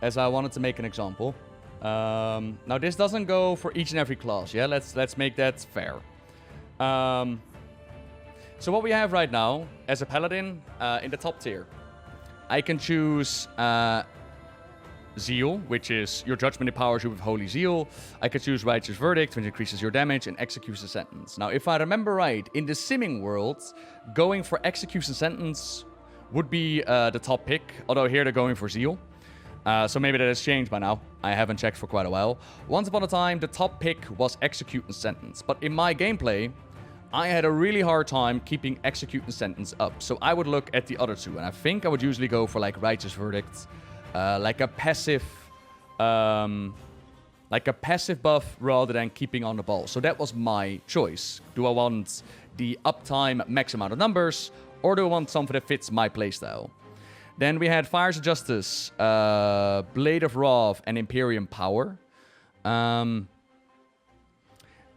as I wanted to make an example. Now, this doesn't go for each and every class, yeah? Let's make that fair. So what we have right now, as a Paladin, in the top tier, I can choose Zeal, which is your judgment empowers you with Holy Zeal. I can choose Righteous Verdict, which increases your damage and executes a sentence. Now, if I remember right, in the simming world, going for execution sentence would be the top pick, although here they're going for Zeal. So maybe that has changed by now. I haven't checked for quite a while. Once upon a time, the top pick was Execute and Sentence. But in my gameplay, I had a really hard time keeping Execute and Sentence up. So I would look at the other two. And I think I would usually go for like Righteous Verdict. Like a passive buff rather than keeping on the ball. So that was my choice. Do I want the uptime max amount of numbers, or do I want something that fits my playstyle? Then we had Fires of Justice, Blade of Wrath, and Imperium Power.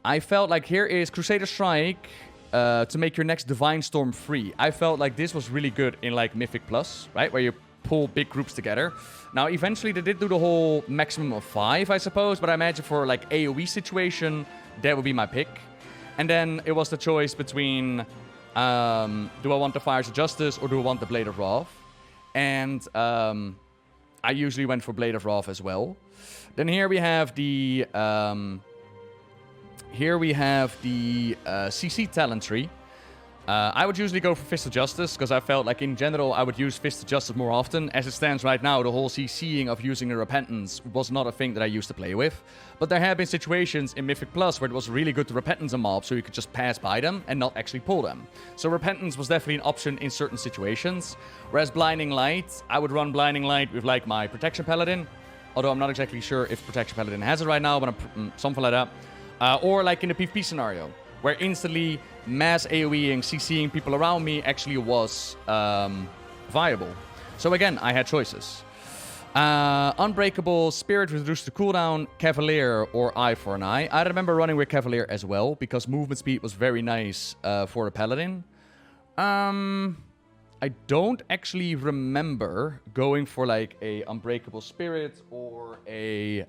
I felt like here is Crusader Strike to make your next Divine Storm free. I felt like this was really good in like Mythic Plus, right? Where you pull big groups together. Now, eventually they did do the whole maximum of 5, I suppose. But I imagine for like AoE situation, that would be my pick. And then it was the choice between, do I want the Fires of Justice or do I want the Blade of Wrath? And I usually went for Blade of Wrath as well. Then here we have the CC talent tree. I would usually go for Fist of Justice, because I felt like in general I would use Fist of Justice more often. As it stands right now, the whole CCing of using the Repentance was not a thing that I used to play with. But there have been situations in Mythic Plus where it was really good to Repentance a mob, so you could just pass by them and not actually pull them. So Repentance was definitely an option in certain situations. Whereas Blinding Light, I would run Blinding Light with like my Protection Paladin. Although I'm not exactly sure if Protection Paladin has it right now, but something like that. Or like in the PvP scenario, where instantly mass AoEing, CCing people around me actually was viable. So again, I had choices. Unbreakable, Spirit reduced the cooldown, Cavalier, or Eye for an Eye. I remember running with Cavalier as well, because movement speed was very nice for a Paladin. I don't actually remember going for like a Unbreakable Spirit or a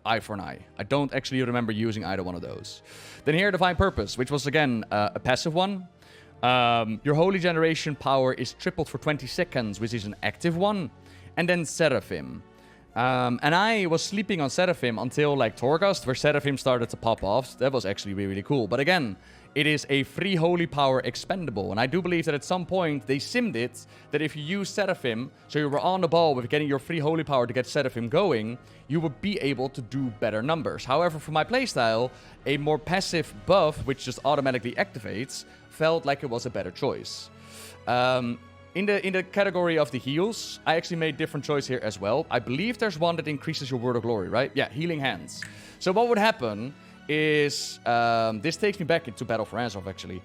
Eye for an Eye. I don't actually remember using either one of those. Then here, Divine Purpose, which was again a passive one. Your Holy Generation power is tripled for 20 seconds, which is an active one. And then Seraphim. And I was sleeping on Seraphim until like Torghast, where Seraphim started to pop off. That was actually really, really cool. But again, it is a free holy power expendable. And I do believe that at some point they simmed it, that if you use Seraphim, so you were on the ball with getting your free holy power to get Seraphim going, you would be able to do better numbers. However, for my playstyle, a more passive buff, which just automatically activates, felt like it was a better choice. In the category of the heals, I actually made different choice here as well. I believe there's one that increases your Word of Glory, right? Yeah, Healing Hands. So what would happen is, this takes me back into Battle for Azeroth, actually.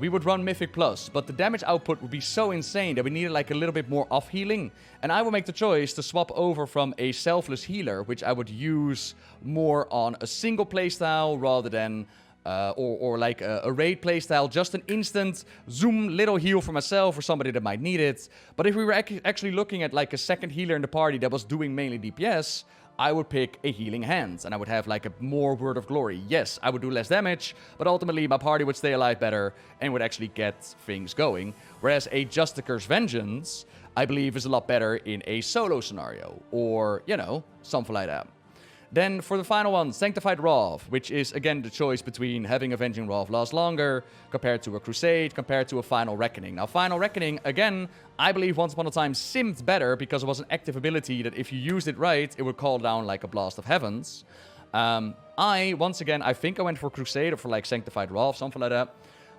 We would run Mythic Plus, but the damage output would be so insane that we needed like a little bit more off healing. And I would make the choice to swap over from a selfless healer, which I would use more on a single playstyle rather than or like a raid playstyle, just an instant zoom little heal for myself or somebody that might need it. But if we were actually looking at like a second healer in the party that was doing mainly DPS, I would pick a Healing Hand, and I would have like a more Word of Glory. Yes, I would do less damage, but ultimately my party would stay alive better and would actually get things going. Whereas a Justicar's Vengeance, I believe, is a lot better in a solo scenario, or, you know, something like that. Then for the final one, Sanctified Wrath, which is again the choice between having Avenging Wrath last longer compared to a Crusade, compared to a Final Reckoning. Now, Final Reckoning, again, I believe once upon a time simmed better because it was an active ability that if you used it right, it would call down like a Blast of Heavens. Once again, I think I went for Crusade or for like Sanctified Wrath, something like that.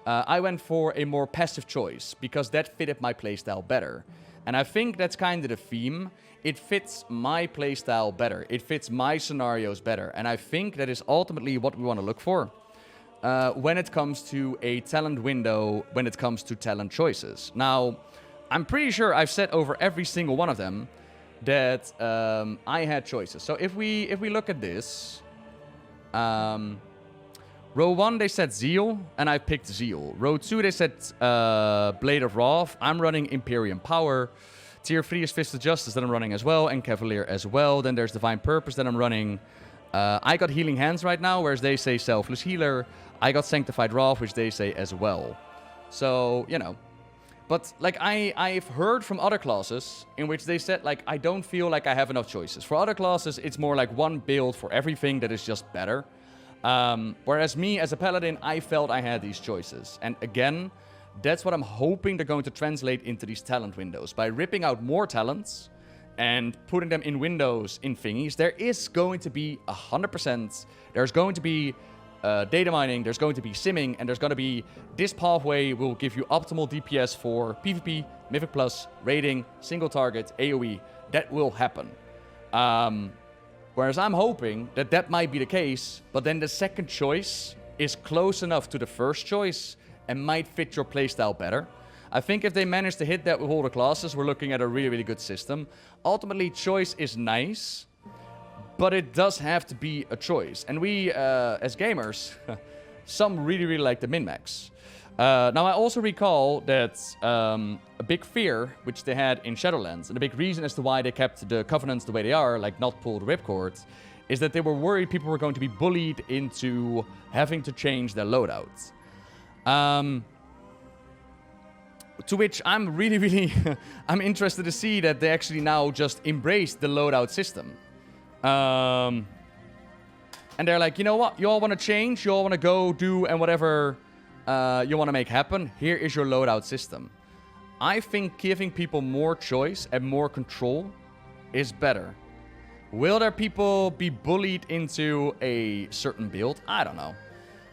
I went for a more passive choice because that fitted my playstyle better. And I think that's kind of the theme. It fits my playstyle better. It fits my scenarios better. And I think that is ultimately what we want to look for when it comes to a talent window, when it comes to talent choices. Now, I'm pretty sure I've said over every single one of them that I had choices. So if we look at this, row 1, they said Zeal, and I picked Zeal. Row 2, they said Blade of Wrath. I'm running Imperium Power. Tier 3 is Fist of Justice that I'm running as well, and Cavalier as well. Then there's Divine Purpose that I'm running. I got Healing Hands right now, whereas they say Selfless Healer. I got Sanctified Wrath, which they say as well. So, you know. But, like, I've heard from other classes in which they said, like, I don't feel like I have enough choices. For other classes, it's more like one build for everything that is just better. Whereas me, as a Paladin, I felt I had these choices. And again, that's what I'm hoping they're going to translate into these talent windows. By ripping out more talents and putting them in windows in thingies, there is going to be 100%. There's going to be data mining, there's going to be simming, and there's going to be this pathway will give you optimal DPS for PvP, Mythic Plus, raiding, single target, AoE. That will happen. Whereas I'm hoping that that might be the case, but then the second choice is close enough to the first choice and might fit your playstyle better. I think if they manage to hit that with all the classes, we're looking at a really, really good system. Ultimately, choice is nice, but it does have to be a choice. And we, as gamers, some really, really like the min-max. Now, I also recall that a big fear, which they had in Shadowlands, and the big reason as to why they kept the Covenants the way they are, like not pull the ripcord, is that they were worried people were going to be bullied into having to change their loadouts. To which I'm really, really I'm interested to see that they actually now just embrace the loadout system. And they're like, you know what? You all want to change? You all want to go do and whatever you want to make happen? Here is your loadout system. I think giving people more choice and more control is better. Will there people be bullied into a certain build? I don't know.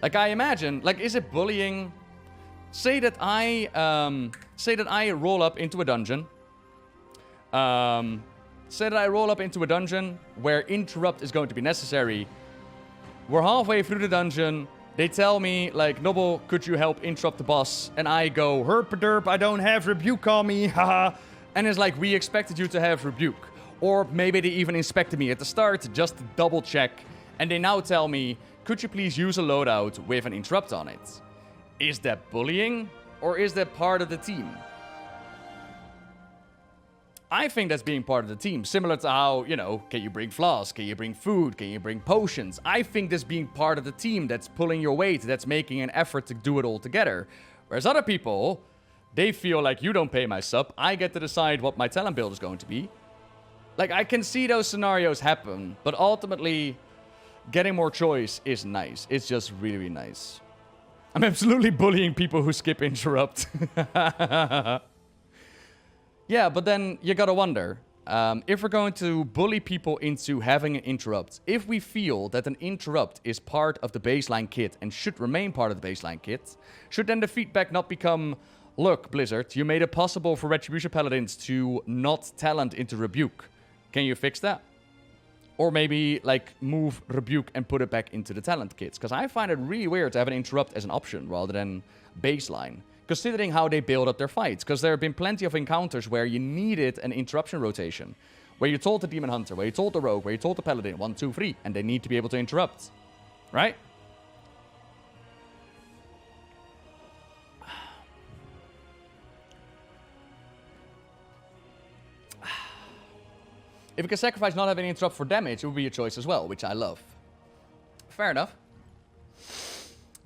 Like, I imagine, like, is it bullying? Say that I roll up into a dungeon. Say that I roll up into a dungeon where interrupt is going to be necessary. We're halfway through the dungeon. They tell me, like, Nobbel, could you help interrupt the boss? And I go, herp-a-derp, I don't have rebuke on me, haha. And it's like, we expected you to have rebuke. Or maybe they even inspected me at the start just to double check. And they now tell me, could you please use a loadout with an interrupt on it? Is that bullying? Or is that part of the team? I think that's being part of the team. Similar to how, you know, can you bring flaws? Can you bring food? Can you bring potions? I think that's being part of the team that's pulling your weight, that's making an effort to do it all together. Whereas other people, they feel like you don't pay my sub. I get to decide what my talent build is going to be. Like, I can see those scenarios happen, but ultimately, getting more choice is nice. It's just really, really nice. I'm absolutely bullying people who skip interrupt. Yeah, but then you gotta wonder, if we're going to bully people into having an interrupt, if we feel that an interrupt is part of the baseline kit and should remain part of the baseline kit, should then the feedback not become, look, Blizzard, you made it possible for Retribution Paladins to not talent into Rebuke. Can you fix that? Or maybe, like, move Rebuke and put it back into the talent kits. Because I find it really weird to have an interrupt as an option rather than baseline. Considering how they build up their fights. Because there have been plenty of encounters where you needed an interruption rotation. Where you told the Demon Hunter, where you told the Rogue, where you told the Paladin, 1, 2, 3. And they need to be able to interrupt. Right? If you can sacrifice not having any interrupt for damage, it would be a choice as well, which I love. Fair enough.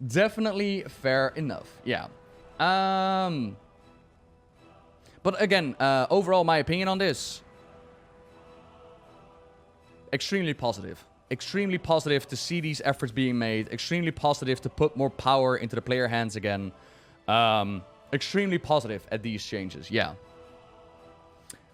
Definitely fair enough. Yeah. But again, overall, my opinion on this, extremely positive. Extremely positive to see these efforts being made. Extremely positive to put more power into the player hands again. Extremely positive at these changes, yeah.